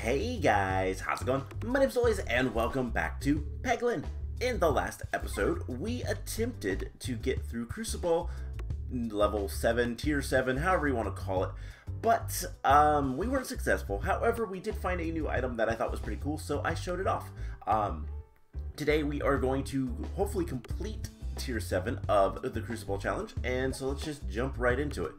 Hey guys, how's it going? My name's Lois and welcome back to Peglin. In the last episode, we attempted to get through Cruciball level 7, tier 7, however you want to call it, but we weren't successful. However, we did find a new item that I thought was pretty cool, so I showed it off. Today we are going to hopefully complete tier 7 of the Cruciball challenge, and so let's just jump right into it.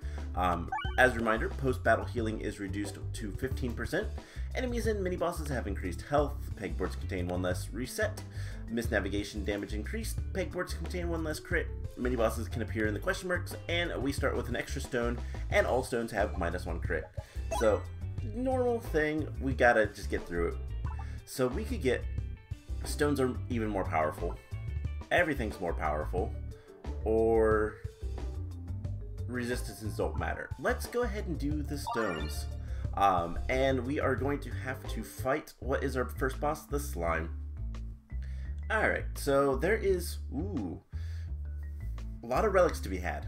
As a reminder, post-battle healing is reduced to 15%. Enemies and mini-bosses have increased health. Pegboards contain one less reset. Misnavigation damage increased. Pegboards contain one less crit. Mini-bosses can appear in the question marks, and we start with an extra stone, and all stones have -1 crit. So, normal thing, we gotta just get through it. So we could get... stones are even more powerful. Everything's more powerful. Or... resistances don't matter. Let's go ahead and do the stones. And we are going to have to fight, what is our first boss? The slime. Alright, so there is, a lot of relics to be had.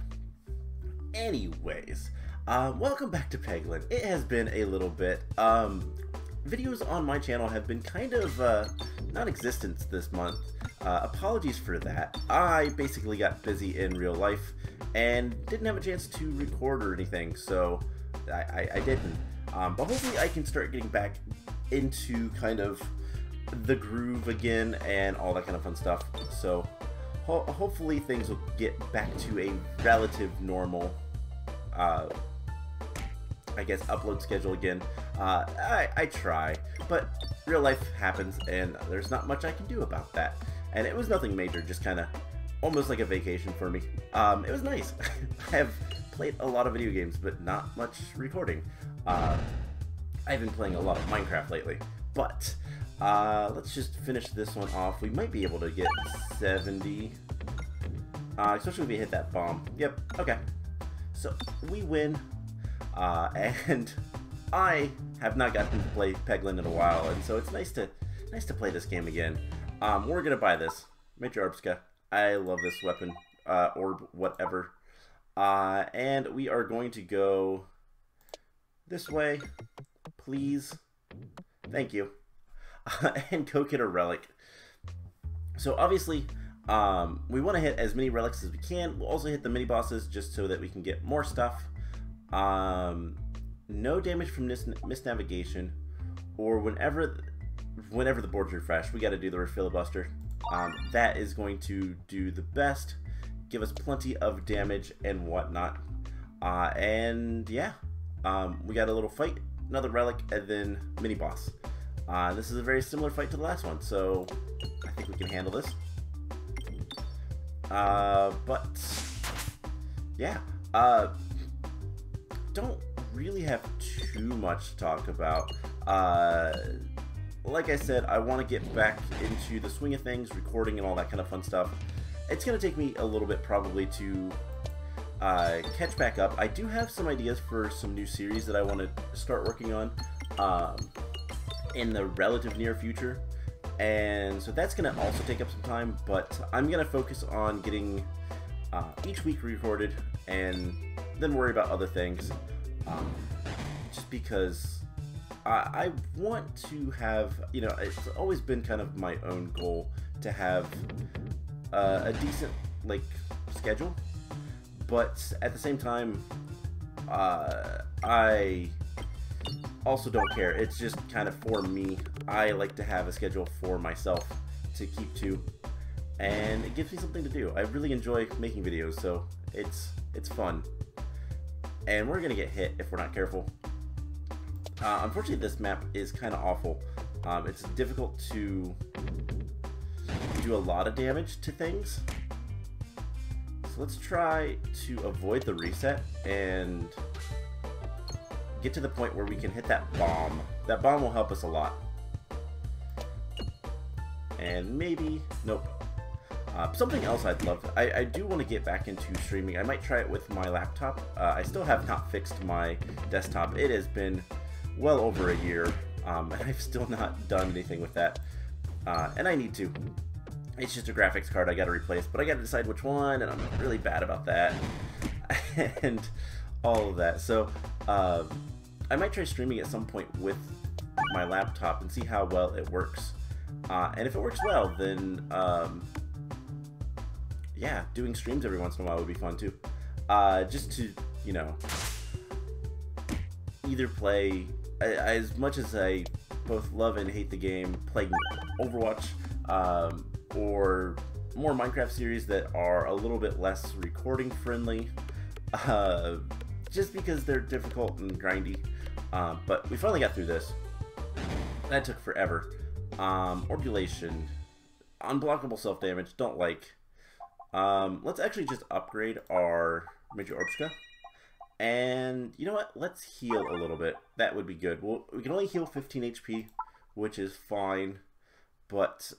Anyways, welcome back to Peglin. It has been a little bit. Videos on my channel have been kind of non-existent this month. Apologies for that. I basically got busy in real life and didn't have a chance to record or anything, so I didn't. But hopefully I can start getting back into kind of the groove again and all that kind of fun stuff. So hopefully things will get back to a relative normal, I guess, upload schedule again. I try, but real life happens and there's not much I can do about that. And it was nothing major, just kind of almost like a vacation for me. It was nice. I have played a lot of video games, but not much recording. I've been playing a lot of Minecraft lately, but let's just finish this one off. We might be able to get 70, especially if we hit that bomb. Yep, okay. So we win, and I have not gotten to play Peglin in a while, and so it's nice to play this game again. We're gonna buy this Major Orbska. I love this weapon, orb, whatever. And we are going to go this way, please. Thank you. And go get a relic. So obviously, we want to hit as many relics as we can. We'll also hit the mini bosses just so that we can get more stuff. No damage from misnavigation, or whenever the boards refresh, we got to do the filibuster. That is going to do the best, give us plenty of damage and whatnot. And yeah, we got a little fight, another relic, and then mini boss. This is a very similar fight to the last one, so I think we can handle this. But yeah, don't really have too much to talk about. Like I said, I want to get back into the swing of things, recording and all that kind of fun stuff. It's going to take me a little bit probably to catch back up. I do have some ideas for some new series that I want to start working on in the relative near future. And so that's going to also take up some time, but I'm going to focus on getting each week recorded and then worry about other things. Just because I want to have, it's always been kind of my own goal to have a decent, schedule, but at the same time, I also don't care. It's just kind of for me. I like to have a schedule for myself to keep to, and it gives me something to do. I really enjoy making videos, so it's fun. And we're gonna get hit if we're not careful. Unfortunately, this map is kind of awful. It's difficult to do a lot of damage to things. So let's try to avoid the reset and get to the point where we can hit that bomb. That bomb will help us a lot. And maybe... nope. Something else I'd love... I do want to get back into streaming. I might try it with my laptop. I still have not fixed my desktop. It has been well over a year, and I've still not done anything with that, and I need to. It's just a graphics card I gotta replace, but I gotta decide which one, and I'm really bad about that, and all of that. So I might try streaming at some point with my laptop and see how well it works. And if it works well, then yeah, doing streams every once in a while would be fun too. Just to, you know, either play, as much as I both love and hate the game, playing Overwatch, or more Minecraft series that are a little bit less recording friendly, just because they're difficult and grindy. But we finally got through this. That took forever. Orbulation, unblockable self-damage, don't like. Let's actually just upgrade our Major Orbska. And you know what? Let's heal a little bit. That would be good. We can only heal 15 HP, which is fine. But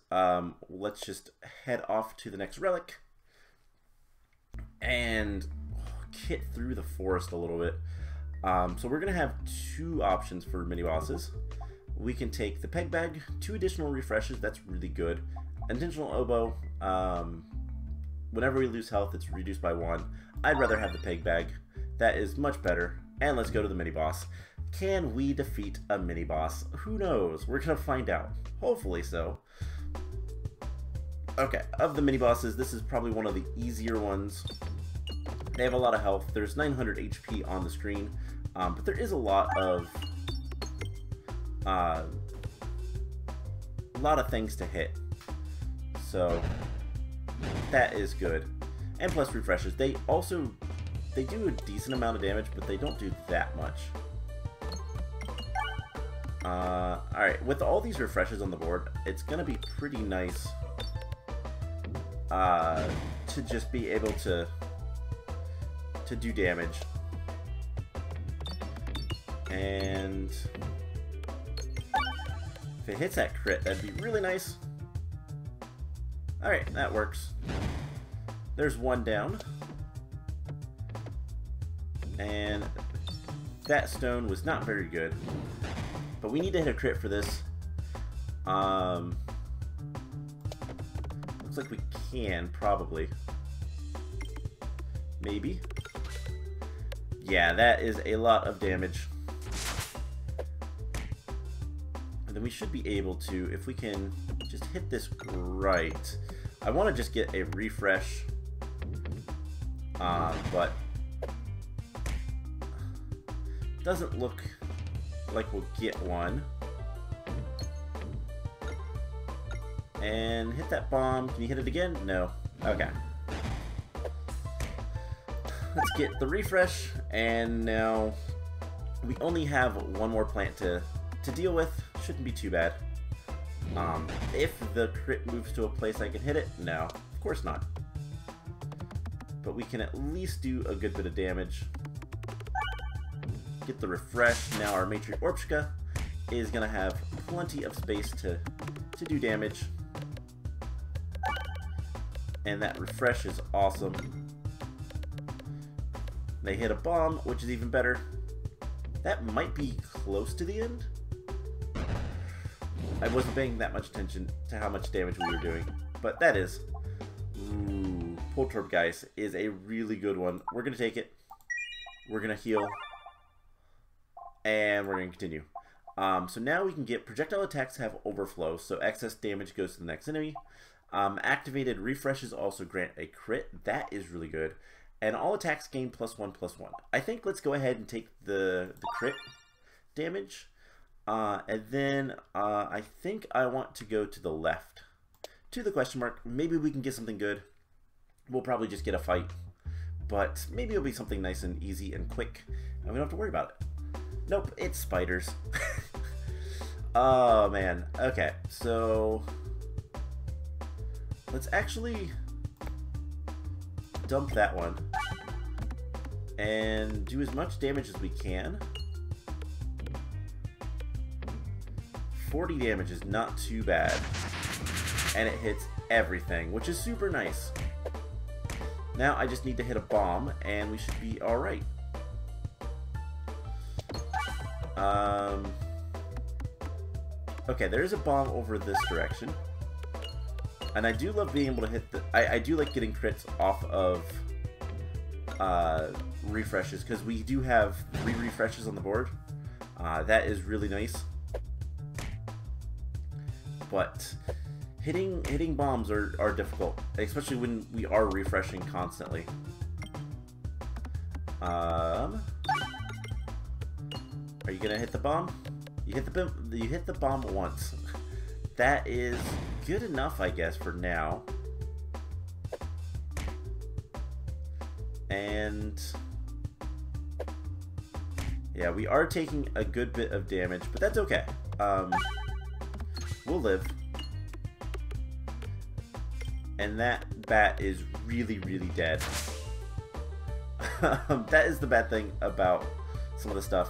let's just head off to the next relic and get through the forest a little bit. So we're going to have two options for mini-bosses. We can take the Peg Bag, 2 additional refreshes, that's really good. Additional Oboe, whenever we lose health, it's reduced by 1. I'd rather have the Peg Bag. That is much better. And let's go to the mini-boss. Can we defeat a mini-boss? Who knows? We're going to find out. Hopefully so. Okay, of the mini-bosses, this is probably one of the easier ones. They have a lot of health. There's 900 HP on the screen, but there is a lot of things to hit. So that is good. And plus refreshes. They do a decent amount of damage, but they don't do that much. Alright, with all these refreshes on the board, it's gonna be pretty nice to just be able to do damage. And if it hits that crit, that'd be really nice. Alright, that works. There's one down. And that stone was not very good. But we need to hit a crit for this. Looks like we can, probably. Maybe. Yeah, that is a lot of damage. And then we should be able to, if we can just hit this right. I want to just get a refresh. But doesn't look like we'll get one. And hit that bomb. Can you hit it again? No. Okay. Let's get the refresh, and now we only have one more plant to deal with. Shouldn't be too bad. If the crit moves to a place I can hit it, no, of course not. But we can at least do a good bit of damage. Get the refresh. Now our Matriarch Orboros is going to have plenty of space to do damage. And that refresh is awesome. They hit a bomb, which is even better. That might be close to the end. I wasn't paying that much attention to how much damage we were doing, but that is. Ooh, Poltergeist is a really good one. We're going to take it. We're going to heal. And we're going to continue. So now we can get projectile attacks have overflow, so excess damage goes to the next enemy. Activated refreshes also grant a crit. That is really good. And all attacks gain +1/+1. I think let's go ahead and take the crit damage. And then I think I want to go to the left. To the question mark. Maybe we can get something good. We'll probably just get a fight. But maybe it'll be something nice and easy and quick. And we don't have to worry about it. Nope, it's spiders. Oh, man. Okay, so let's actually dump that one and do as much damage as we can. 40 damage is not too bad. And it hits everything, which is super nice. Now I just need to hit a bomb and we should be alright. Okay, there's a bomb over this direction. And I do love being able to hit the... I do like getting crits off of refreshes, because we do have 3 refreshes on the board. That is really nice. but hitting bombs are difficult, especially when we are refreshing constantly. Are you gonna hit the bomb? You hit the bomb once. That is good enough, I guess, for now. And yeah, we are taking a good bit of damage, but that's okay. We'll live. And that bat is really, really dead. That is the bad thing about some of the stuff.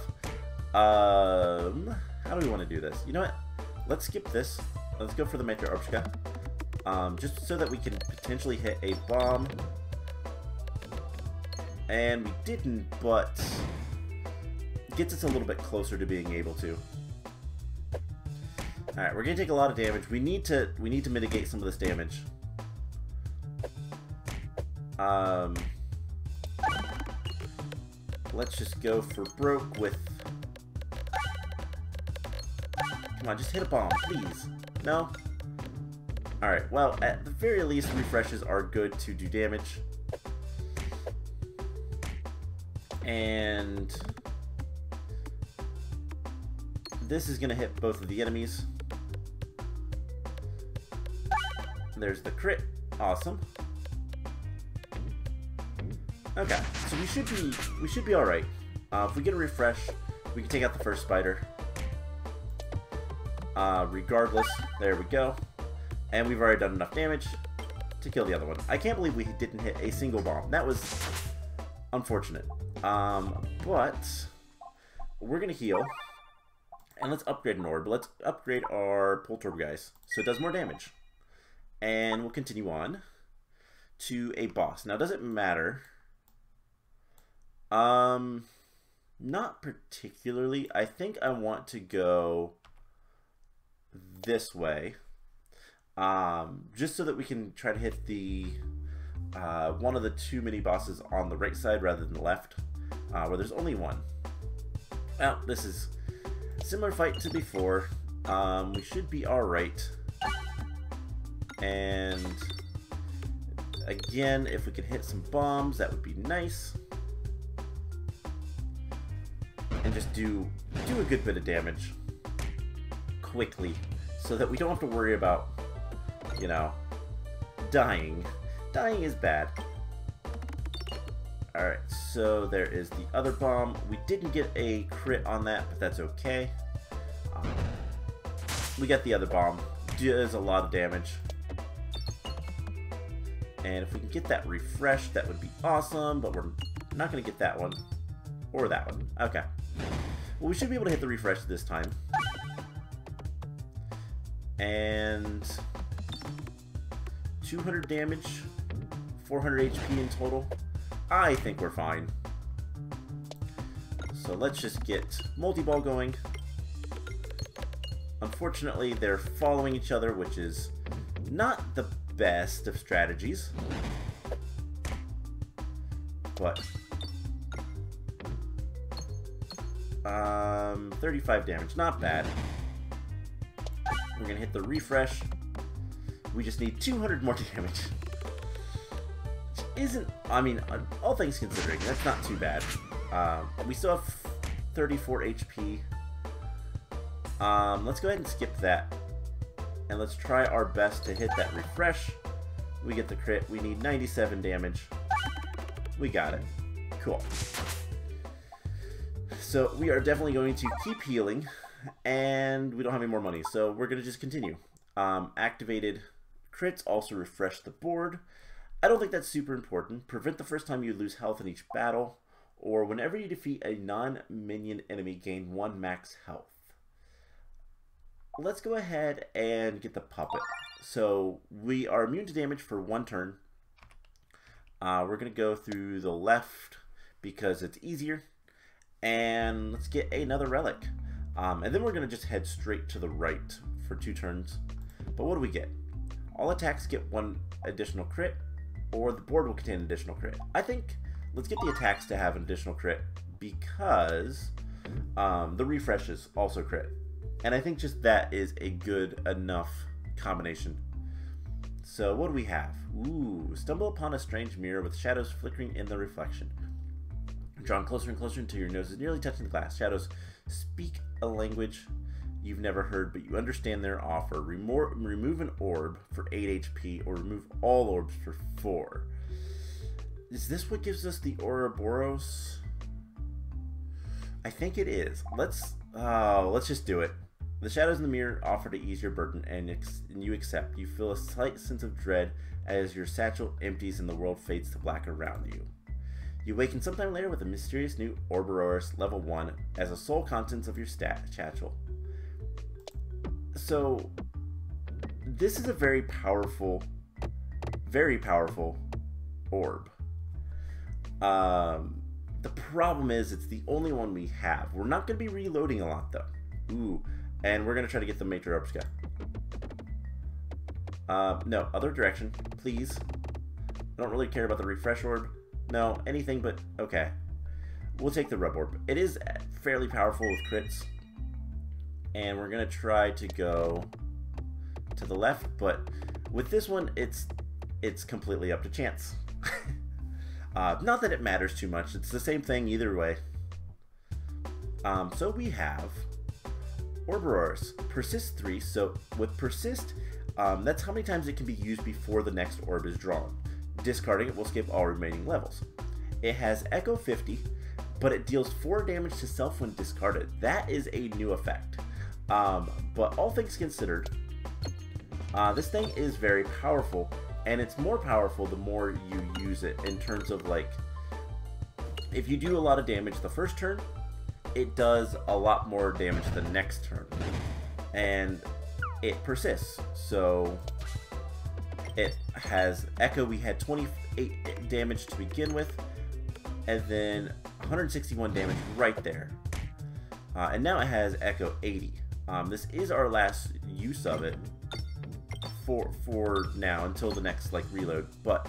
How do we want to do this? You know what? Let's skip this. Let's go for the Metro Orboros. Just so that we can potentially hit a bomb. And we didn't, but gets us a little bit closer to being able to. Alright, we're gonna take a lot of damage. We need to mitigate some of this damage. Let's just go for broke with... Come on, just hit a bomb, please. No? Alright, well, at the very least, refreshes are good to do damage. And this is going to hit both of the enemies. There's the crit. Awesome. Okay, so we should be all right. If we get a refresh, we can take out the first spider. Regardless, there we go. And we've already done enough damage to kill the other one. I can't believe we didn't hit a single bomb. That was unfortunate. But we're gonna heal, and let's upgrade an orb. Let's upgrade our Pulse Orb guys, so it does more damage. And we'll continue on to a boss. Now, does it matter? Not particularly. I think I want to go this way, just so that we can try to hit the one of the two mini bosses on the right side rather than the left, where there's only one. Well, this is a similar fight to before. We should be alright. And again, if we could hit some bombs, that would be nice. And just do a good bit of damage quickly, so that we don't have to worry about, you know, dying. Dying is bad. Alright, so there is the other bomb. We didn't get a crit on that, but that's okay. We got the other bomb. Does a lot of damage. And if we can get that refresh, that would be awesome, but we're not going to get that one. Or that one. Okay. Well, we should be able to hit the refresh this time. And 200 damage, 400 HP in total. I think we're fine. So let's just get multi-ball going. Unfortunately, they're following each other, which is not the best of strategies. But 35 damage, not bad. We're gonna hit the refresh. We just need 200 more damage. Which isn't, I mean, all things considering, that's not too bad. We still have 34 HP. Let's go ahead and skip that. And let's try our best to hit that refresh. We get the crit. We need 97 damage. We got it. Cool. So we are definitely going to keep healing. And we don't have any more money, so we're going to just continue. Activated crits also refresh the board. I don't think that's super important. Prevent the first time you lose health in each battle, or whenever you defeat a non-minion enemy, gain 1 max health. Let's go ahead and get the puppet. So we are immune to damage for 1 turn. We're going to go through the left because it's easier. And let's get another relic. And then we're going to just head straight to the right for 2 turns. But what do we get? All attacks get 1 additional crit, or the board will contain an additional crit. I think let's get the attacks to have an additional crit because the refreshes also crit. And I think just that is a good enough combination. So what do we have? Ooh, stumble upon a strange mirror with shadows flickering in the reflection. Drawn closer and closer until your nose is nearly touching the glass. Shadows speak a language you've never heard, but you understand their offer. Remove an orb for 8 HP, or remove all orbs for 4. Is this what gives us the Orboros? I think it is. Let's just do it. The shadows in the mirror offer to ease your burden, and you accept. You feel a slight sense of dread as your satchel empties and the world fades to black around you. You awaken sometime later with a mysterious new Orboros level 1 as a sole contents of your satchel. So, this is a very powerful orb. The problem is it's the only one we have. We're not going to be reloading a lot though. Ooh, and we're going to try to get the Major Orbs guy. No, other direction, please. I don't really care about the refresh orb. No, anything but, okay. We'll take the rub orb. It is fairly powerful with crits. And we're going to try to go to the left, but with this one, it's completely up to chance. Not that it matters too much. It's the same thing either way. So we have Orboros. Persist 3. So with Persist, that's how many times it can be used before the next orb is drawn. Discarding it will skip all remaining levels. It has Echo 50, but it deals 4 damage to self when discarded. That is a new effect. But all things considered, this thing is very powerful, and it's more powerful the more you use it, in terms of, like, if you do a lot of damage the first turn, it does a lot more damage the next turn. And it persists. So it has Echo. We had 28 damage to begin with, and then 161 damage right there. And now it has Echo 80. This is our last use of it for now, until the next reload. But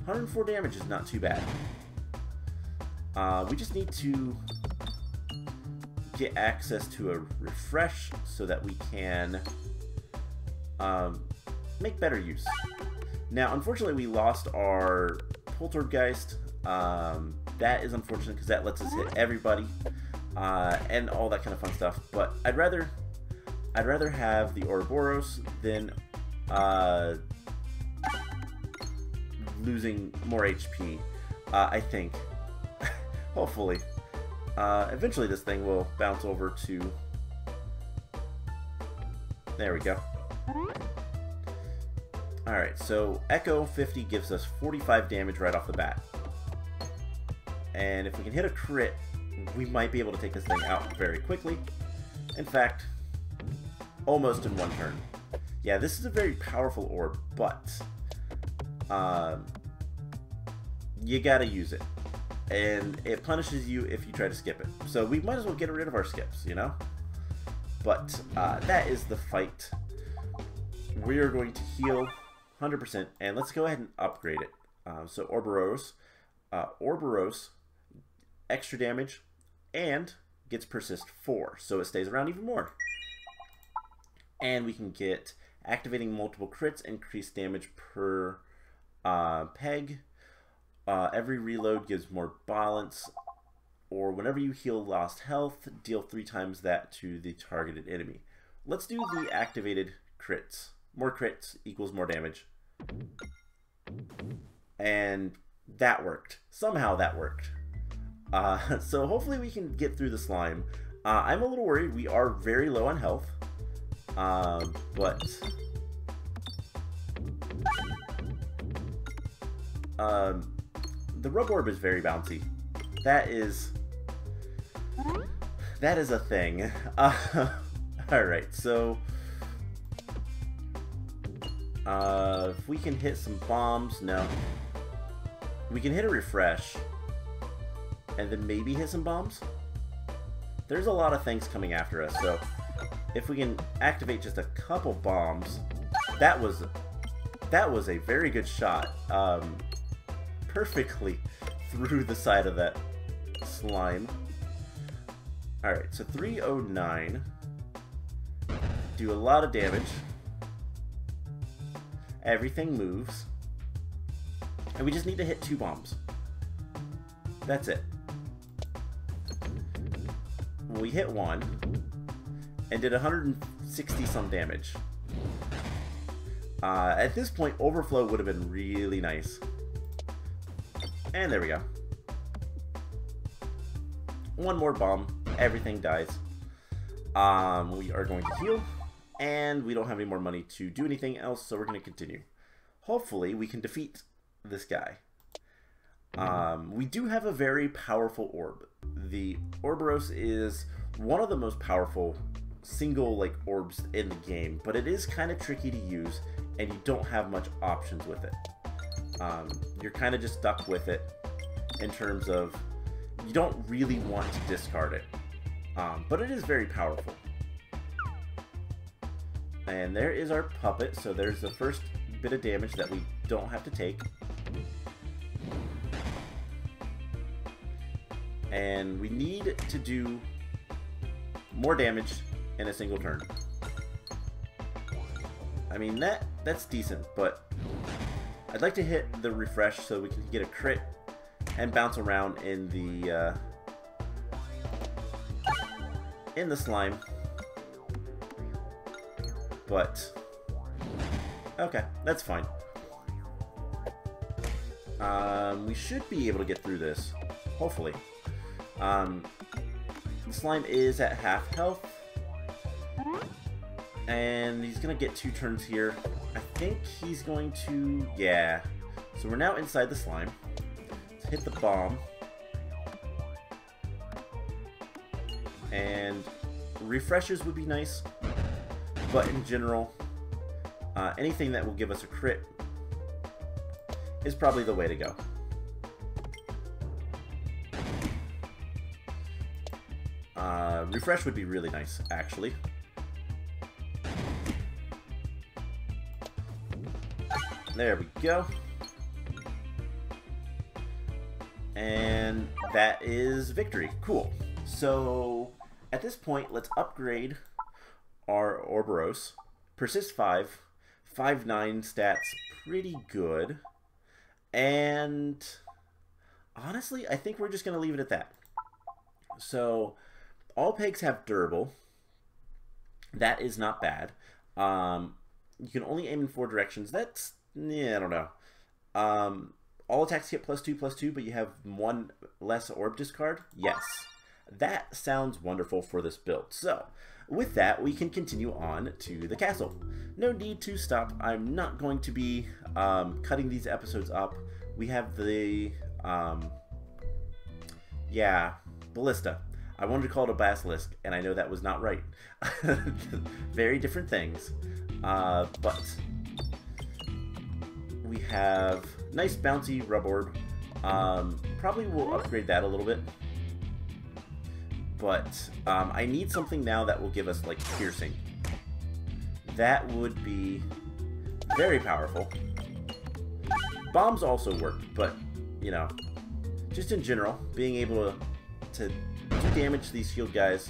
104 damage is not too bad. We just need to get access to a refresh so that we can make better use. Now, unfortunately, we lost our Poltergeist. That is unfortunate because that lets us hit everybody and all that kind of fun stuff. But I'd rather have the Orboros than losing more HP. I think. Hopefully. Eventually this thing will bounce over to... There we go. Alright, so Echo 50 gives us 45 damage right off the bat. And if we can hit a crit, we might be able to take this thing out very quickly. In fact, almost in one turn. Yeah, this is a very powerful orb, but you gotta use it. And it punishes you if you try to skip it. So we might as well get rid of our skips, you know? But that is the fight. We are going to heal 100%, and let's go ahead and upgrade it. So Orboros, extra damage, and gets Persist 4, so it stays around even more. And we can get activating multiple crits, increased damage per peg. Every reload gives more balance, or whenever you heal lost health, deal 3 times that to the targeted enemy. Let's do the activated crits. More crits equals more damage. And that worked. Somehow that worked. So hopefully we can get through the slime. I'm a little worried. We are very low on health. But... the rub orb is very bouncy. That is a thing. Alright, so if we can hit some bombs, no. We can hit a refresh and then maybe hit some bombs. There's a lot of things coming after us, so if we can activate just a couple bombs, that was a very good shot. Perfectly through the side of that slime. Alright, so 309. Do a lot of damage. everything moves. And we just need to hit 2 bombs. That's it. We hit 1 and did 160 some damage. At this point, overflow would have been really nice. And there we go. 1 more bomb, everything dies. We are going to heal, and we don't have any more money to do anything else, so we're going to continue. Hopefully, we can defeat this guy. We do have a very powerful orb. The Orboros is one of the most powerful single orbs in the game, but it is kind of tricky to use, and you don't have much options with it. You're kind of just stuck with it in terms of you don't really want to discard it, but it is very powerful. And there is our puppet, so there's the first bit of damage that we don't have to take. And we need to do more damage in a single turn. I mean, that's decent, but I'd like to hit the refresh so we can get a crit and bounce around in the slime. But okay, that's fine. We should be able to get through this, hopefully. The slime is at half health, and he's gonna get 2 turns here. I think he's going to, yeah. So we're now inside the slime. Let's hit the bomb, and refreshes would be nice, but in general, anything that will give us a crit is probably the way to go. Refresh would be really nice, actually. There we go. And that is victory. Cool. So, at this point, let's upgrade our Orboros. Persist 5. 5/9 stats, pretty good. And honestly, I think we're just going to leave it at that. So, all pegs have durable. That is not bad. You can only aim in 4 directions. That's, yeah, I don't know. All attacks hit +2/+2, but you have 1 less orb discard? Yes. That sounds wonderful for this build. So, with that, we can continue on to the castle. No need to stop. I'm not going to be cutting these episodes up. We have the, yeah, ballista. I wanted to call it a basilisk, and I know that was not right. Very different things. But we have nice bouncy rub orb. Probably will upgrade that a little bit. But I need something now that will give us like piercing. That would be very powerful. Bombs also work, but you know, just in general, being able to damage these shield guys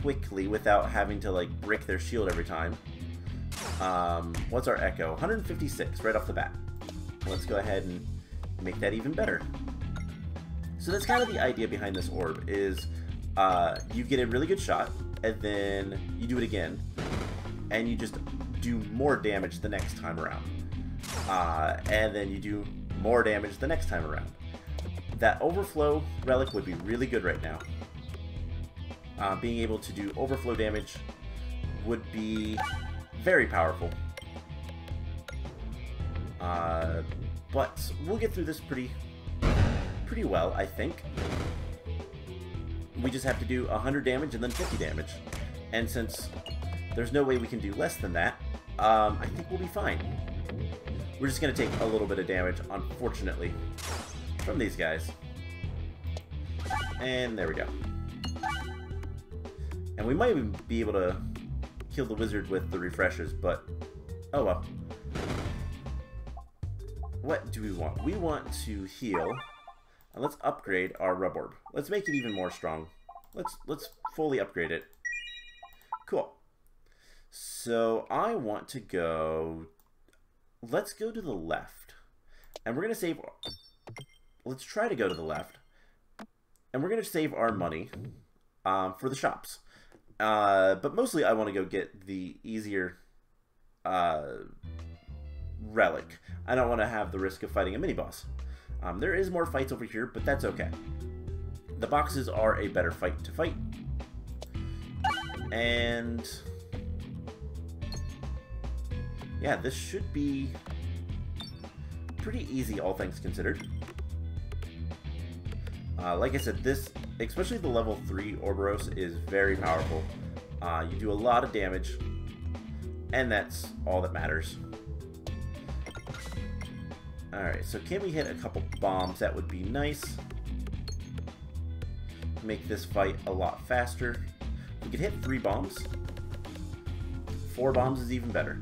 quickly without having to like break their shield every time. What's our echo? 156 right off the bat. Let's go ahead and make that even better. So that's kind of the idea behind this orb is you get a really good shot and then you do it again and you just do more damage the next time around. And then you do more damage the next time around. That overflow relic would be really good right now. Being able to do overflow damage would be very powerful. But we'll get through this pretty well, I think. We just have to do 100 damage and then 50 damage. And since there's no way we can do less than that, I think we'll be fine. We're just going to take a little bit of damage, unfortunately, from these guys. And there we go. And we might even be able to kill the wizard with the refreshers, but oh well. What do we want? We want to heal. And let's upgrade our rub orb. Let's make it even more strong. Let's fully upgrade it. Cool. So I want to go let's go to the left. And we're going to save... Let's try to go to the left. And we're going to save our money for the shops. But mostly I want to go get the easier relic. I don't want to have the risk of fighting a mini-boss. There is more fights over here, but that's okay. The boxes are a better fight to fight. And... yeah, this should be pretty easy, all things considered. Like I said, this, especially the level 3 Orboros, is very powerful. You do a lot of damage, and that's all that matters. Alright, so can we hit a couple bombs? That would be nice. Make this fight a lot faster. We could hit 3 bombs. 4 bombs is even better.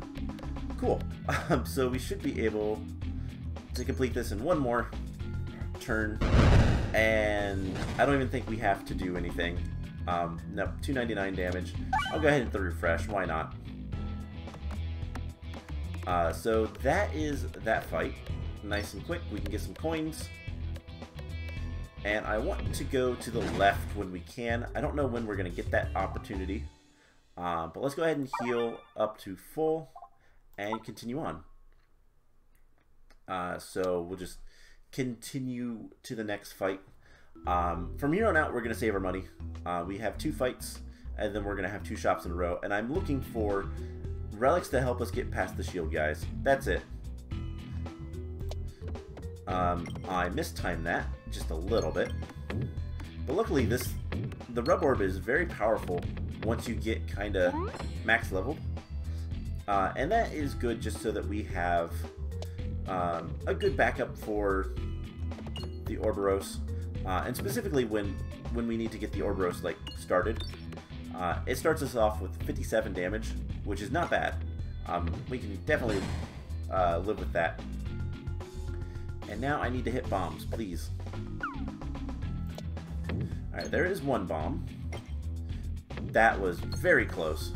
Cool. So we should be able to complete this in one more turn. And I don't even think we have to do anything. No, 299 damage. I'll go ahead and hit the refresh. Why not? So that is that fight. Nice and quick. We can get some coins. And I want to go to the left when we can. I don't know when we're going to get that opportunity. But let's go ahead and heal up to full and continue on. So we'll just continue to the next fight. From here on out, we're going to save our money. We have 2 fights, and then we're going to have 2 shops in a row. And I'm looking for relics to help us get past the shield guys. That's it. I mistimed that just a little bit. But luckily, the rub orb is very powerful once you get kind of max leveled. And that is good just so that we have a good backup for the Orboros. And specifically when we need to get the Orboros like started. It starts us off with 57 damage, which is not bad. We can definitely live with that. And now I need to hit bombs, please. Alright, there is 1 bomb. That was very close.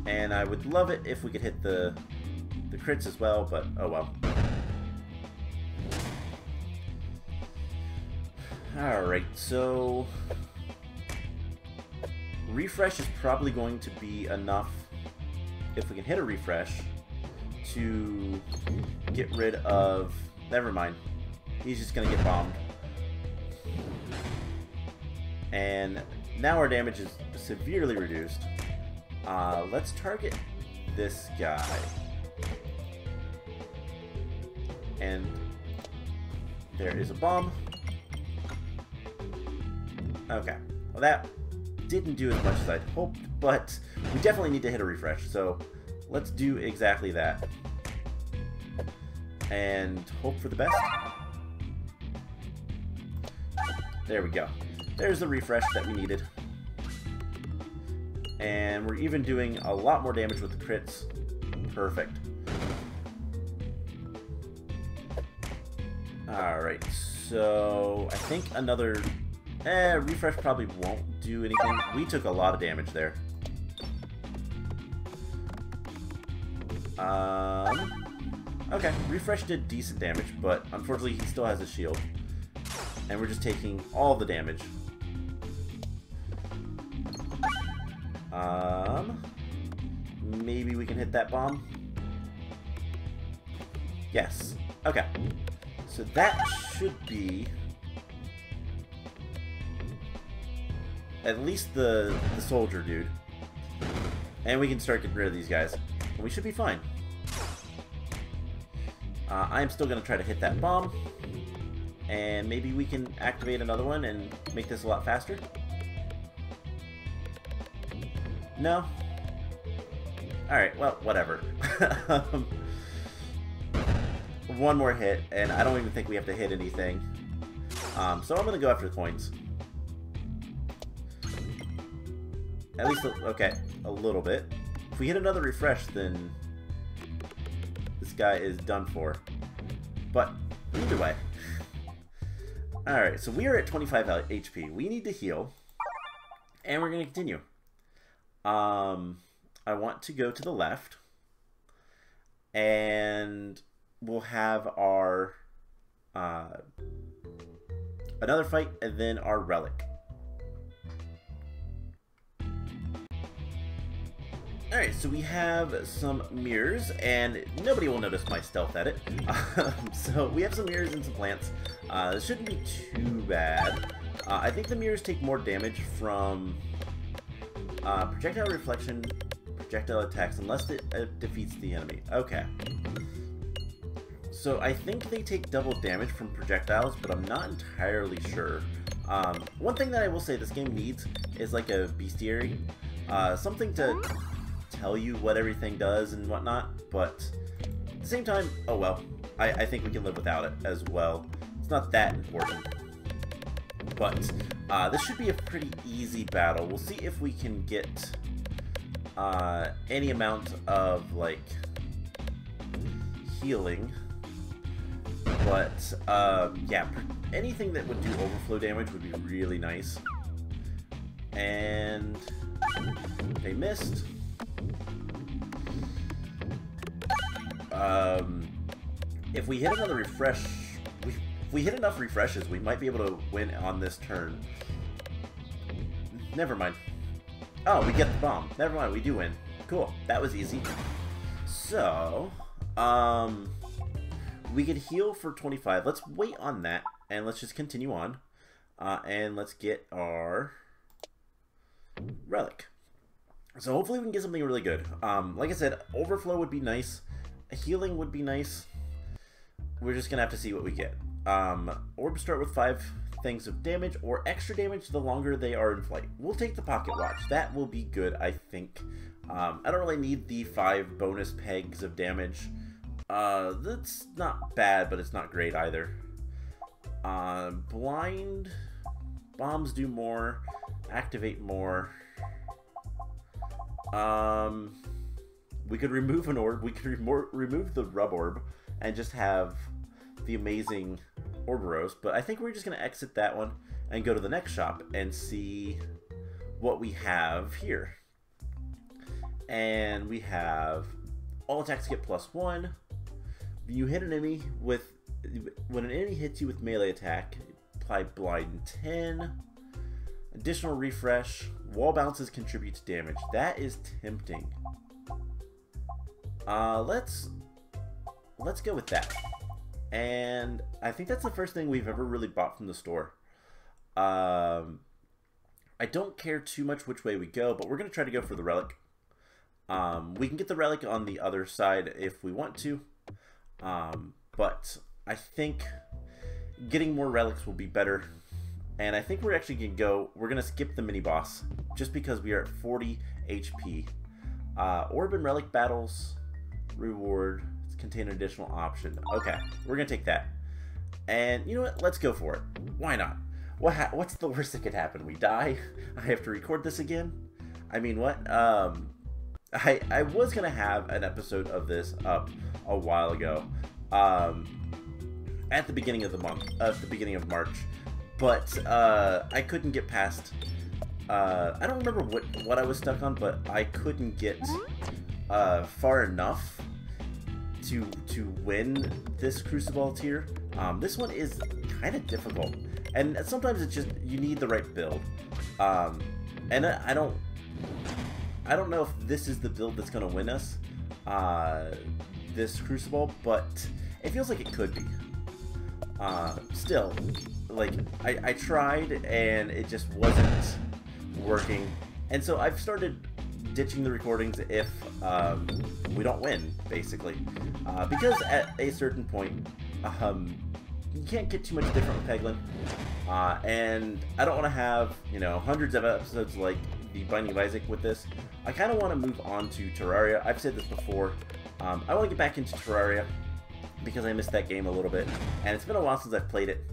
And I would love it if we could hit the crits as well, but oh well. Alright, so... refresh is probably going to be enough, if we can hit a refresh, to get rid of... never mind. He's just going to get bombed. And now our damage is severely reduced. Let's target this guy. And there is a bomb. Okay. Well, that didn't do as much as I'd hoped, but we definitely need to hit a refresh, so let's do exactly that. And hope for the best. There we go. There's the refresh that we needed. And we're even doing a lot more damage with the crits. Perfect. Alright, so I think another... refresh probably won't do anything. We took a lot of damage there. Okay, refresh did decent damage, but unfortunately he still has a shield. And we're just taking all the damage. Maybe we can hit that bomb? Yes. Okay. So that should be... at least the soldier dude. And we can start getting rid of these guys. And we should be fine. I'm still going to try to hit that bomb. And maybe we can activate another one and make this a lot faster. No? Alright, well, whatever. One more hit, and I don't even think we have to hit anything. So I'm going to go after the coins. At least, okay, a little bit. If we hit another refresh, then this guy is done for. But either way. Alright, so we are at 25 HP. We need to heal. And we're going to continue. I want to go to the left. and we'll have our another fight, and then our relic. Alright, so we have some mirrors, and nobody will notice my stealth edit. So we have some mirrors and some plants. It shouldn't be too bad. I think the mirrors take more damage from projectile reflection, projectile attacks, unless it defeats the enemy. Okay. So I think they take double damage from projectiles, but I'm not entirely sure. One thing that I will say this game needs is like a bestiary. Something to tell you what everything does and whatnot, but at the same time, oh well. I think we can live without it as well. It's not that important. But this should be a pretty easy battle. We'll see if we can get any amount of, like, healing. But, yeah, anything that would do overflow damage would be really nice. And they missed. If we hit another refresh, if we hit enough refreshes, we might be able to win on this turn. Never mind. Oh, we get the bomb. Never mind, we do win. Cool, that was easy. So, we could heal for 25. Let's wait on that, and let's just continue on. And let's get our relic. So hopefully we can get something really good. Like I said, overflow would be nice. Healing would be nice. We're just gonna have to see what we get. Orbs start with 5 things of damage, or extra damage the longer they are in flight. We'll take the pocket watch. That will be good, I think. I don't really need the 5 bonus pegs of damage. That's not bad, but it's not great either. Blind bombs do more, activate more. We could remove an orb. We could remove the rub orb and just have the amazing Orboros. But I think we're just going to exit that one and go to the next shop and see what we have here. And we have all attacks get +1. You hit an enemy with, when an enemy hits you with melee attack, apply blind 10. Additional refresh. Wall bounces contribute to damage. That is tempting. Let's go with that. And I think that's the first thing we've ever really bought from the store. I don't care too much which way we go, but we're going to try to go for the relic. We can get the relic on the other side if we want to. But I think getting more relics will be better. And I think we're actually going to go, we're going to skip the mini-boss, just because we are at 40 HP. Orb and relic battles, reward, contain an additional option. Okay, we're going to take that. And you know what, let's go for it. Why not? What's the worst that could happen? We die? I have to record this again? I mean, what? I was going to have an episode of this up a while ago. At the beginning of the month, at the beginning of March. But I couldn't get past. I don't remember what I was stuck on, but I couldn't get far enough to win this Cruciball tier. This one is kind of difficult, and sometimes it's just you need the right build. And I don't know if this is the build that's going to win us this Cruciball, but it feels like it could be. Still, like, I tried and it just wasn't working, and so I've started ditching the recordings if we don't win, basically, because at a certain point you can't get too much different with Peglin, and I don't want to have, you know, hundreds of episodes like the Binding of Isaac with this. I kind of want to move on to Terraria. I've said this before. I want to get back into Terraria because I missed that game a little bit, and it's been a while since I've played it.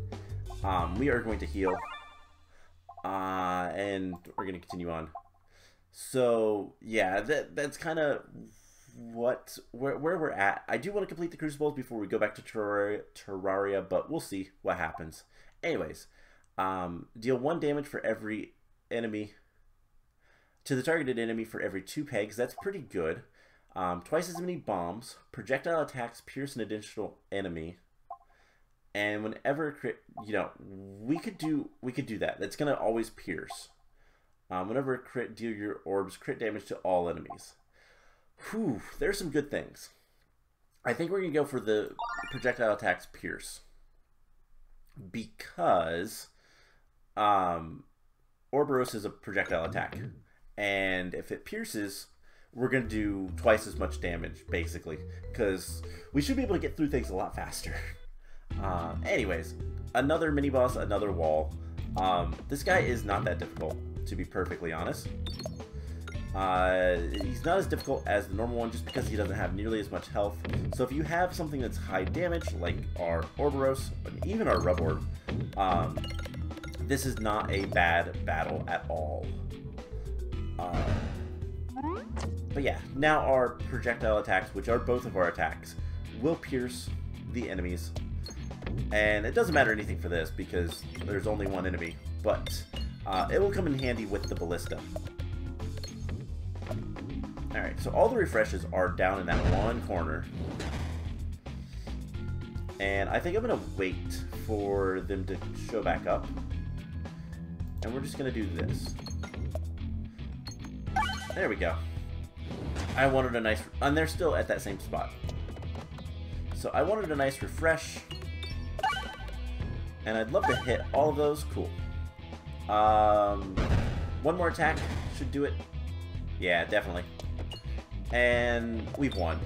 We are going to heal, and we're going to continue on. So yeah, that's kind of where we're at. I do want to complete the Crucibles before we go back to Terraria, but we'll see what happens. Anyways, deal 1 damage for every enemy to the targeted enemy for every 2 pegs. That's pretty good. Twice as many bombs. Projectile attacks pierce an additional enemy. And whenever you know, we could do that. That's gonna always pierce. Whenever crit, deal your orbs crit damage to all enemies. Whew, there's some good things. I think we're gonna go for the projectile attacks pierce because Orboros is a projectile attack, and if it pierces, we're gonna do twice as much damage basically because we should be able to get through things a lot faster. Anyways, another mini boss, another wall. This guy is not that difficult, to be perfectly honest. He's not as difficult as the normal one just because he doesn't have nearly as much health. So if you have something that's high damage, like our Orboros, and even our Rub Orb, this is not a bad battle at all. But yeah, now our projectile attacks, which are both of our attacks, will pierce the enemies. And it doesn't matter anything for this because there's only one enemy, but it will come in handy with the ballista. Alright, so all the refreshes are down in that one corner. And I think I'm going to wait for them to show back up. And we're just going to do this. There we go. I wanted a nice... And they're still at that same spot. So I wanted a nice refresh. And I'd love to hit all of those. Cool. One more attack should do it. Yeah, definitely. And we've won.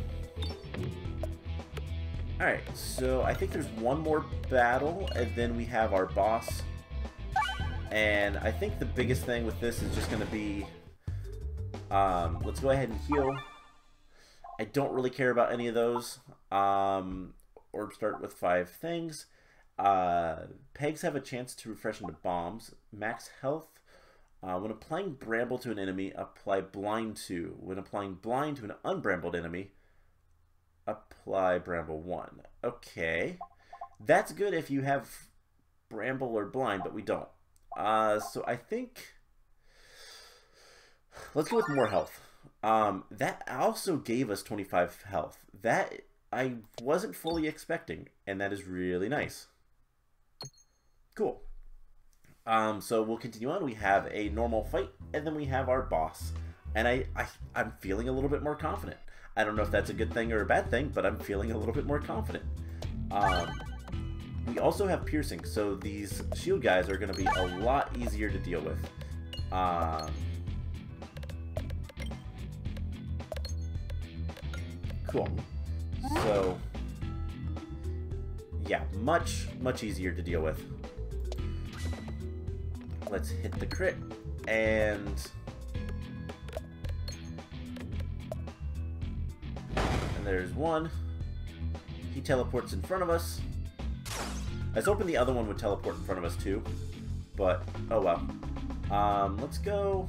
Alright, so I think there's one more battle, and then we have our boss. And I think the biggest thing with this is just going to be... let's go ahead and heal. I don't really care about any of those. Orbs start with 5 things. Pegs have a chance to refresh into bombs. Max health. When applying Bramble to an enemy, apply Blind to. When applying Blind to an unbrambled enemy, apply Bramble 1. Okay. That's good if you have Bramble or Blind, but we don't. So I think... Let's go with more health. That also gave us 25 health. That I wasn't fully expecting, and that is really nice. Cool. So we'll continue on. We have a normal fight, and then we have our boss. And I'm feeling a little bit more confident. I don't know if that's a good thing or a bad thing, but I'm feeling a little bit more confident. We also have piercing, so these shield guys are going to be a lot easier to deal with. Cool. So, yeah, much easier to deal with. Let's hit the crit, and there's one. He teleports in front of us. I was hoping the other one would teleport in front of us too, but oh well. Let's go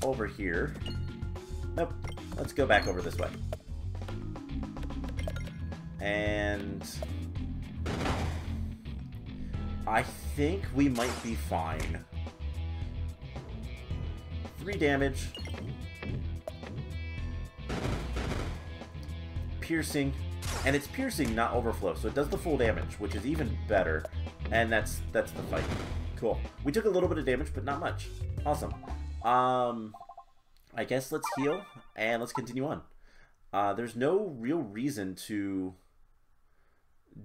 over here. Nope. Let's go back over this way. And I think we might be fine. 3 damage. Piercing. And it's piercing, not overflow. So it does the full damage, which is even better. And that's the fight. Cool. We took a little bit of damage, but not much. Awesome. I guess let's heal, and let's continue on. There's no real reason to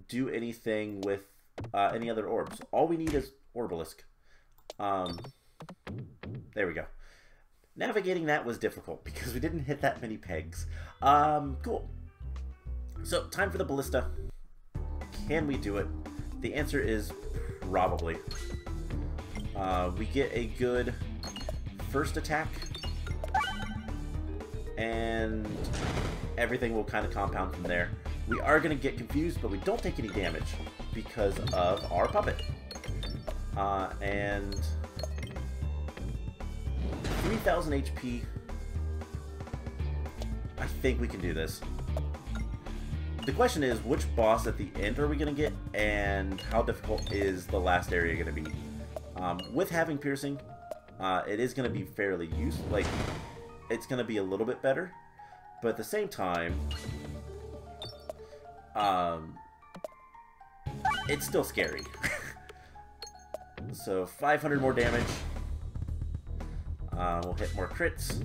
do anything with any other orbs. All we need is Orbalisk. There we go. Navigating that was difficult because we didn't hit that many pegs. Cool. So, time for the ballista. Can we do it? The answer is probably. We get a good first attack, and everything will kind of compound from there. We are going to get confused, but we don't take any damage because of our puppet. And 3,000 HP. I think we can do this. The question is, which boss at the end are we going to get, and how difficult is the last area going to be? With having piercing, it is going to be fairly useful. Like, it's going to be a little bit better. But at the same time, it's still scary. So 500 more damage. We'll hit more crits.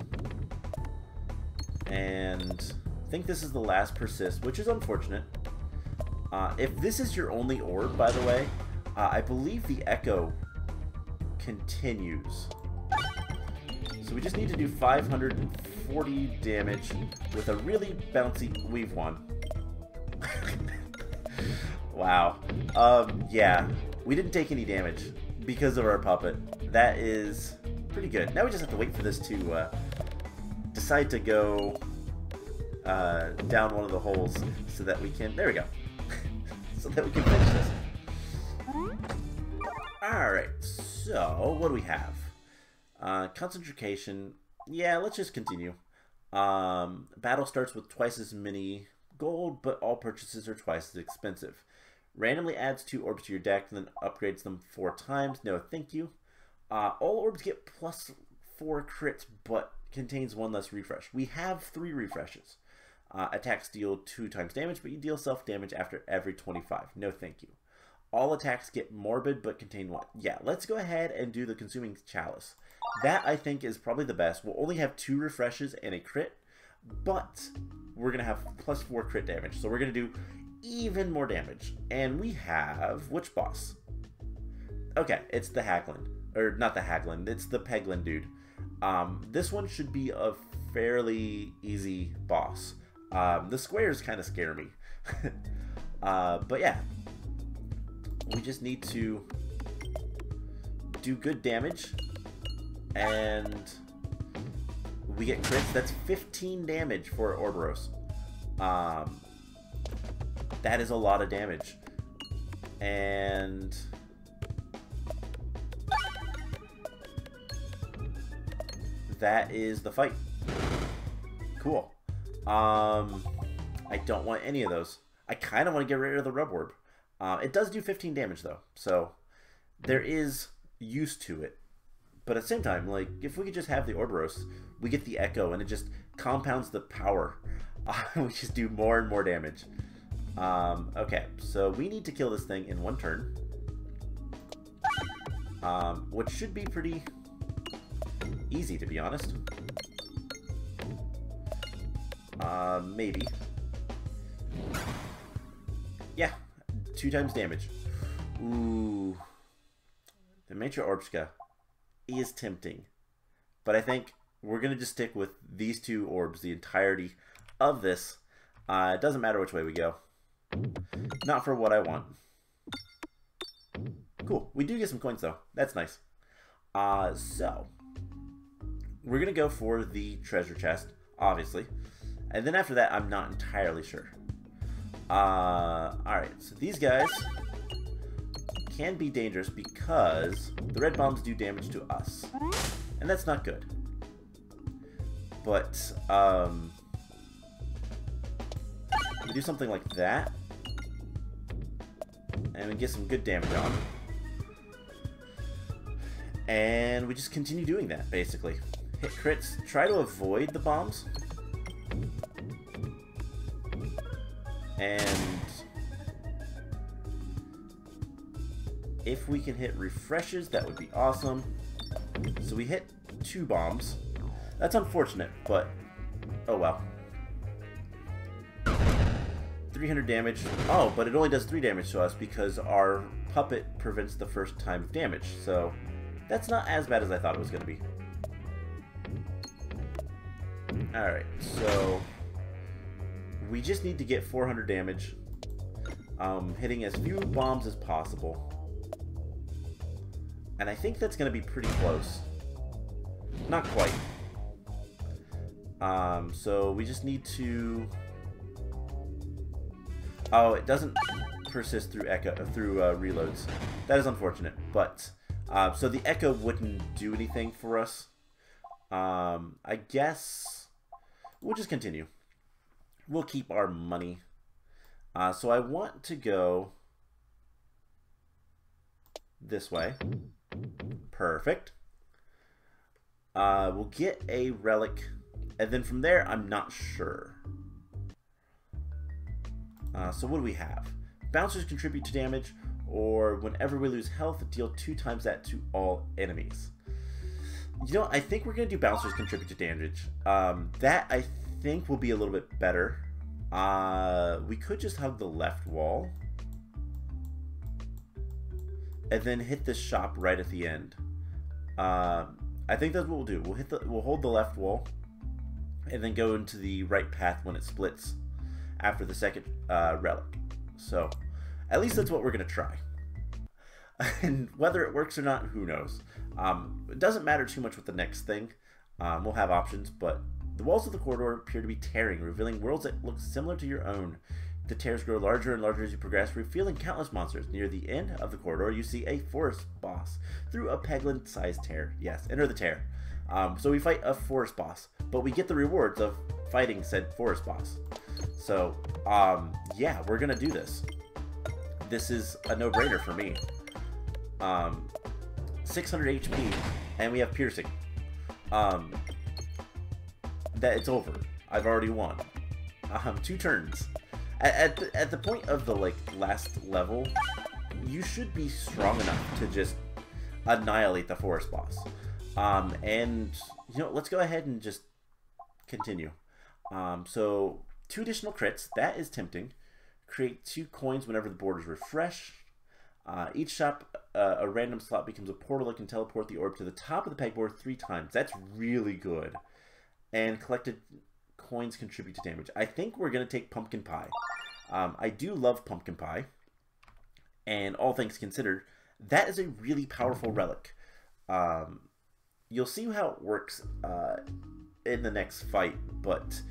And I think this is the last persist, which is unfortunate. If this is your only orb, by the way, I believe the echo continues. So we just need to do 540 damage with a really bouncy... We've won. Wow. Yeah. We didn't take any damage because of our puppet. That is pretty good. Now we just have to wait for this to decide to go down one of the holes so that we can... There we go. So that we can finish this. Alright, so what do we have? Concentration. Yeah, let's just continue. Battle starts with twice as many gold, but all purchases are twice as expensive. Randomly adds 2 orbs to your deck and then upgrades them 4 times. No, thank you. All orbs get plus 4 crits, but contains 1 less refresh. We have 3 refreshes. Attacks deal 2 times damage, but you deal self-damage after every 25. No, thank you. All attacks get morbid, but contain 1. Yeah, let's go ahead and do the Consuming Chalice. That, I think, is probably the best. We'll only have 2 refreshes and a crit, but we're going to have plus 4 crit damage. So we're going to do even more damage. And we have... Which boss? Okay, it's the Haglin. Or, not the Haglin. It's the Peglin dude. This one should be a fairly easy boss. The squares kind of scare me. But yeah. We just need to do good damage. And we get crits. That's 15 damage for Orboros. That is a lot of damage. And that is the fight. Cool. I don't want any of those. I kind of want to get rid of the rub orb. It does do 15 damage though, so there is use to it. But at the same time, like, if we could just have the Orboros, we get the echo and it just compounds the power. We just do more and more damage. Okay, so we need to kill this thing in 1 turn. Which should be pretty easy, to be honest. Maybe. Yeah, 2 times damage. Ooh. The Miniature Orbska is tempting. But I think we're going to just stick with these 2 orbs the entirety of this. It doesn't matter which way we go. Not for what I want. Cool. We do get some coins, though. That's nice. So, we're going to go for the treasure chest, obviously. And then after that, I'm not entirely sure. Alright, so these guys can be dangerous because the red bombs do damage to us. And that's not good. But, we do something like that. And we get some good damage on. And we just continue doing that, basically. Hit crits, try to avoid the bombs. And if we can hit refreshes, that would be awesome. So we hit 2 bombs. That's unfortunate, but oh well. 300 damage. Oh, but it only does 3 damage to us because our puppet prevents the first time of damage. So that's not as bad as I thought it was going to be. Alright, so we just need to get 400 damage, hitting as few bombs as possible. And I think that's going to be pretty close. Not quite. So we just need to... Oh, it doesn't persist through reloads. That is unfortunate, but... so the echo wouldn't do anything for us. I guess... We'll just continue. We'll keep our money. So I want to go this way. Perfect. We'll get a relic And then from there, I'm not sure. So what do we have? Bouncers contribute to damage, or whenever we lose health, deal 2 times that to all enemies. You know, I think we're going to do bouncers contribute to damage. That, I think, will be a little bit better. We could just hug the left wall. And then hit the shop right at the end. I think that's what we'll do. We'll hold the left wall, and then go into the right path when it splits after the second relic. So, at least that's what we're going to try. And whether it works or not, who knows. It doesn't matter too much with the next thing. We'll have options, but the walls of the corridor appear to be tearing, revealing worlds that look similar to your own. The tears grow larger and larger as you progress, revealing countless monsters. Near the end of the corridor, you see a forest boss through a Peglin-sized tear. Yes, enter the tear. So we fight a forest boss, but we get the rewards of fighting said forest boss. So, yeah, we're gonna do this. This is a no-brainer for me. 600 HP, and we have piercing. That it's over. I've already won. 2 turns. At the point of the last level, you should be strong enough to just annihilate the forest boss. And you know, let's go ahead and just continue. So 2 additional crits. That is tempting. Create 2 coins whenever the board is refreshed. Each shop, a random slot becomes a portal that can teleport the orb to the top of the pegboard 3 times. That's really good. And collected coins contribute to damage. I think we're going to take pumpkin pie. I do love pumpkin pie. And all things considered, that is a really powerful relic. You'll see how it works in the next fight, but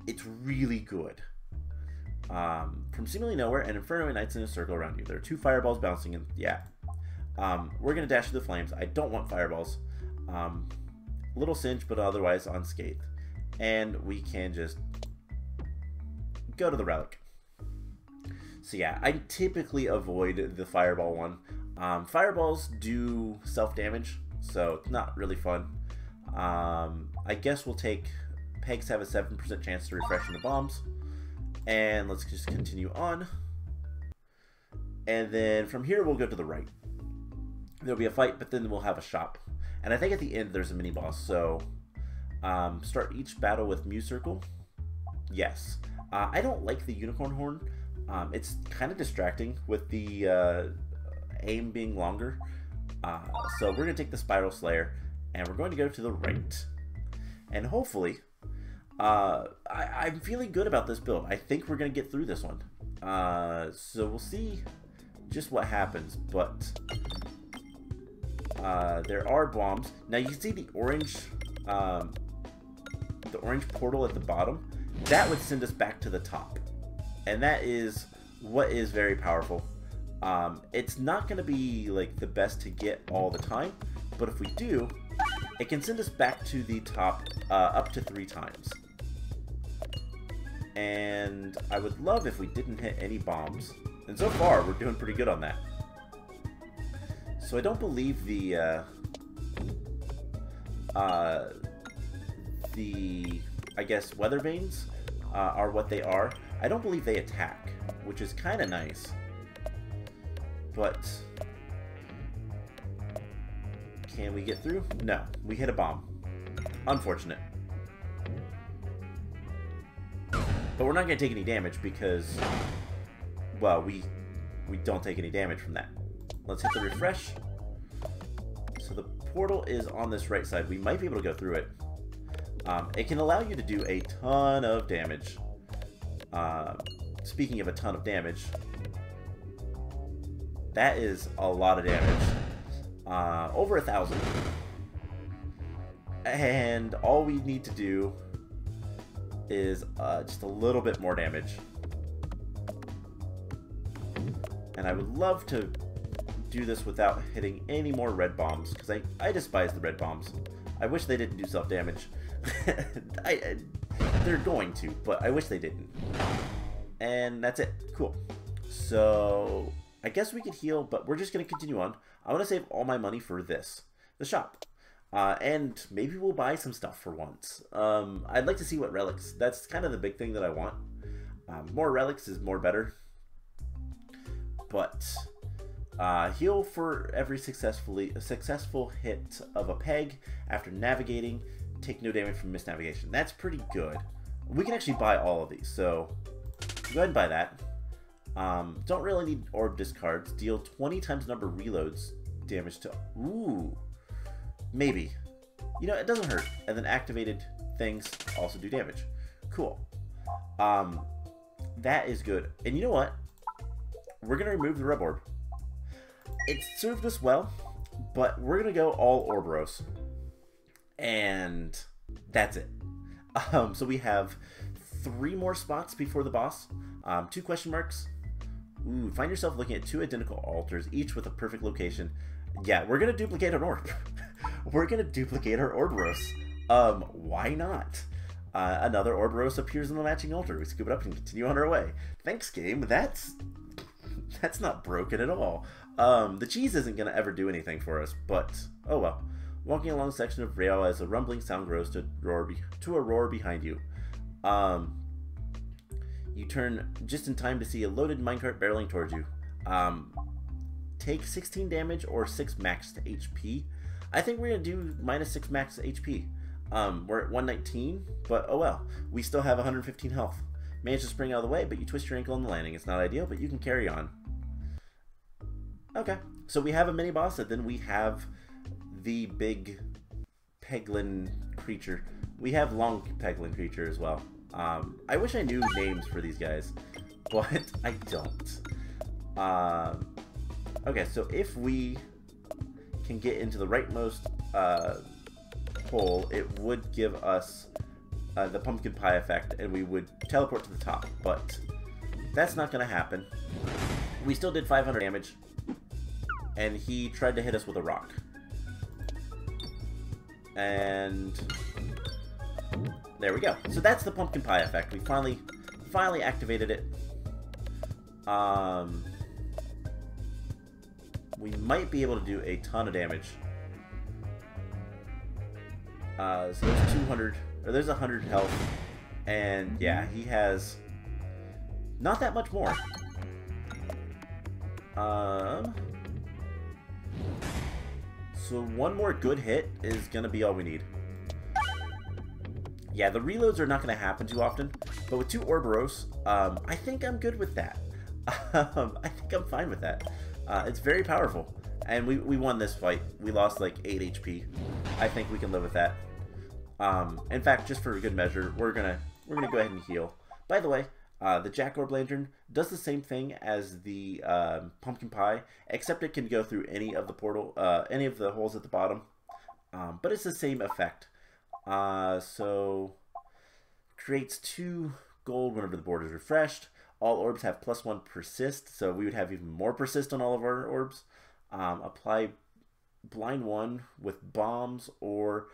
it's really good. From seemingly nowhere, an inferno ignites in a circle around you. There are 2 fireballs bouncing in. Yeah. We're going to dash through the flames. I don't want fireballs. Little singe, but otherwise unscathed. And we can just go to the relic. So yeah, I typically avoid the fireball one. Fireballs do self-damage, so it's not really fun. I guess we'll take... Pegs have a 7% chance to refresh into bombs. And let's just continue on. And then from here, we'll go to the right. There'll be a fight, but then we'll have a shop. And I think at the end, there's a mini-boss, so... start each battle with Mew Circle. Yes. I don't like the unicorn horn. It's kind of distracting with the aim being longer. So we're going to take the Spiral Slayer, and we're going to go to the right. And hopefully, I'm feeling good about this build. I think we're going to get through this one. So we'll see just what happens, but there are bombs. Now you can see the orange portal at the bottom. That would send us back to the top, and that is what is very powerful. It's not going to be like the best to get all the time, but if we do, it can send us back to the top up to 3 times. And I would love if we didn't hit any bombs, and so far we're doing pretty good on that. So I don't believe the I guess weather vanes are what they are. I don't believe they attack, which is kind of nice. But can we get through? No, we hit a bomb. Unfortunate. But we're not going to take any damage because, well, we don't take any damage from that. Let's hit the refresh. So the portal is on this right side. We might be able to go through it. It can allow you to do a ton of damage. Speaking of a ton of damage, that is a lot of damage. Over 1,000. And all we need to do is just a little bit more damage. And I would love to do this without hitting any more red bombs, because I despise the red bombs. I wish they didn't do self-damage. They're going to, but I wish they didn't. And that's it. Cool. So I guess we could heal, but we're just going to continue on. I want to save all my money for this. The shop. And maybe we'll buy some stuff for once. I'd like to see what relics. That's kind of the big thing that I want. More relics is more better. But heal for every successful hit of a peg after navigating. Take no damage from misnavigation. That's pretty good. We can actually buy all of these, so go ahead and buy that. Don't really need orb discards. Deal 20 times number of reloads damage to... Ooh. Maybe. You know, it doesn't hurt. And then activated things also do damage. Cool. That is good. And you know what? We're going to remove the Rub Orb. It served us well, but we're going to go all Orboros. And that's it. So we have 3 more spots before the boss. 2 question marks. Ooh, find yourself looking at 2 identical altars, each with a perfect location. Yeah, we're going to duplicate an orb. We're going to duplicate our Orboros. Why not? Another Orboros appears in the matching altar. We scoop it up and continue on our way. Thanks, game. That's not broken at all. The cheese isn't going to ever do anything for us, but oh well. Walking along a section of rail as a rumbling sound grows to a roar behind you. You turn just in time to see a loaded minecart barreling towards you. Take 16 damage or 6 max HP. I think we're going to do minus 6 max HP. We're at 119, but oh well. We still have 115 health. Managed to spring out of the way, but you twist your ankle on the landing. It's not ideal, but you can carry on. Okay, so we have a mini-boss, and then we have the big Peglin creature. We have long Peglin creature as well. I wish I knew names for these guys, but I don't. Okay, so if we can get into the rightmost hole, it would give us the pumpkin pie effect, and we would teleport to the top, but that's not going to happen. We still did 500 damage, and he tried to hit us with a rock. And there we go. So that's the pumpkin pie effect. We finally activated it. We might be able to do a ton of damage. So there's 200, or there's 100 health, and yeah, he has not that much more. So one more good hit is gonna be all we need. Yeah, the reloads are not gonna happen too often, but with 2 Orboros, I think I'm good with that. I think I'm fine with that. It's very powerful, and we won this fight. We lost like 8 HP. I think we can live with that. In fact, just for a good measure, we're gonna go ahead and heal. By the way, the Jack Orb Lantern does the same thing as the pumpkin pie, except it can go through any of the any of the holes at the bottom. But it's the same effect. So creates 2 gold whenever the board is refreshed. All orbs have +1 persist, so we would have even more persist on all of our orbs. Apply blind 1 with bombs, or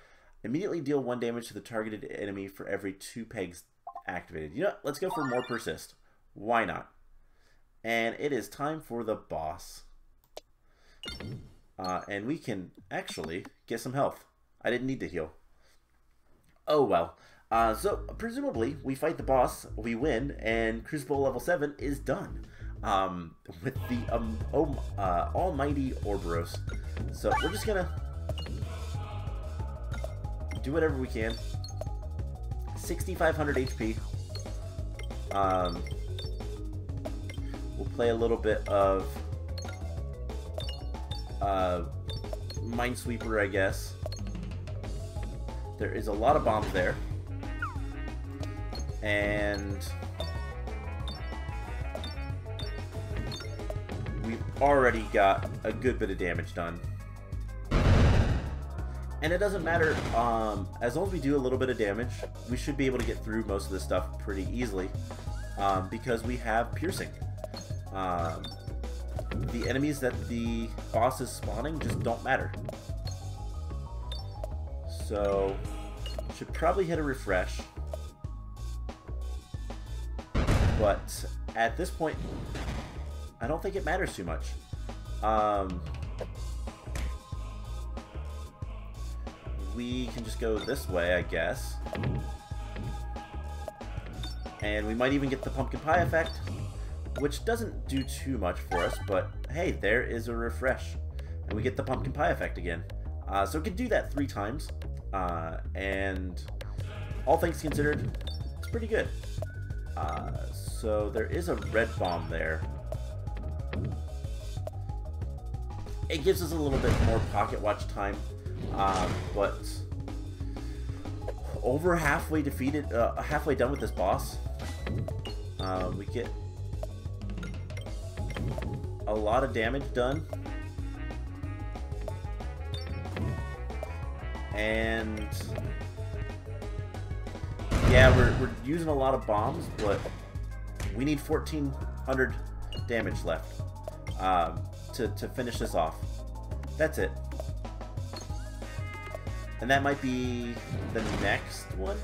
immediately deal 1 damage to the targeted enemy for every 2 pegs activated. You know, let's go for more persist. Why not? And it is time for the boss. And we can actually get some health. I didn't need to heal. Oh well. So presumably we fight the boss, we win, and Cruciball level 7 is done. With the almighty Orboros. So we're just gonna do whatever we can. 6,500 HP. We'll play a little bit of Minesweeper, I guess. There is a lot of bombs there. And we've already got a good bit of damage done. And it doesn't matter, as long as we do a little bit of damage, we should be able to get through most of this stuff pretty easily, because we have piercing. The enemies that the boss is spawning just don't matter. So, should probably hit a refresh. But at this point, I don't think it matters too much. we can just go this way, I guess. And we might even get the pumpkin pie effect, which doesn't do too much for us, but hey, there is a refresh. And we get the pumpkin pie effect again. So we can do that 3 times. And all things considered, it's pretty good. So there is a red bomb there. It gives us a little bit more pocket watch time, but over halfway defeated, halfway done with this boss, we get a lot of damage done, and yeah, we're using a lot of bombs, but we need 1,400 damage left to finish this off. That's it. And that might be the next one.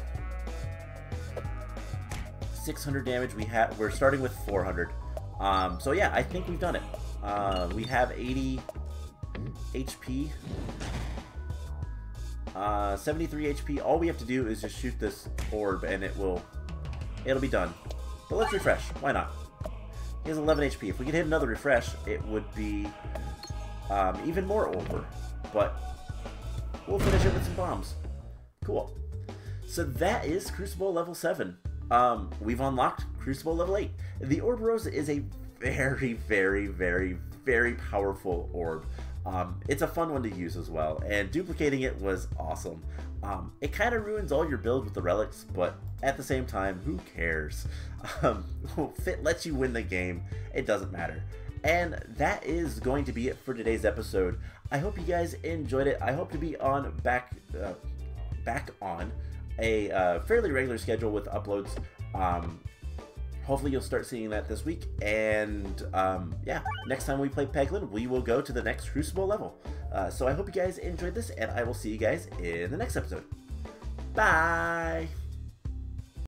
600 damage. We're starting with 400. So yeah, I think we've done it. We have 80 HP. 73 HP. All we have to do is just shoot this orb and it'll be done. But let's refresh. Why not? He has 11 HP. If we could hit another refresh, it would be even more over. But we'll finish it with some bombs. Cool. So that is Cruciball level 7. We've unlocked Cruciball level 8. The Orboros is a very, very, very, very powerful orb. It's a fun one to use as well, and duplicating it was awesome. It kind of ruins all your build with the relics, but at the same time, who cares? If it lets you win the game, it doesn't matter. And that is going to be it for today's episode. I hope you guys enjoyed it. I hope to be on back on a fairly regular schedule with uploads. Hopefully you'll start seeing that this week. And yeah, next time we play Peglin, we will go to the next Cruciball level. So I hope you guys enjoyed this, and I will see you guys in the next episode. Bye!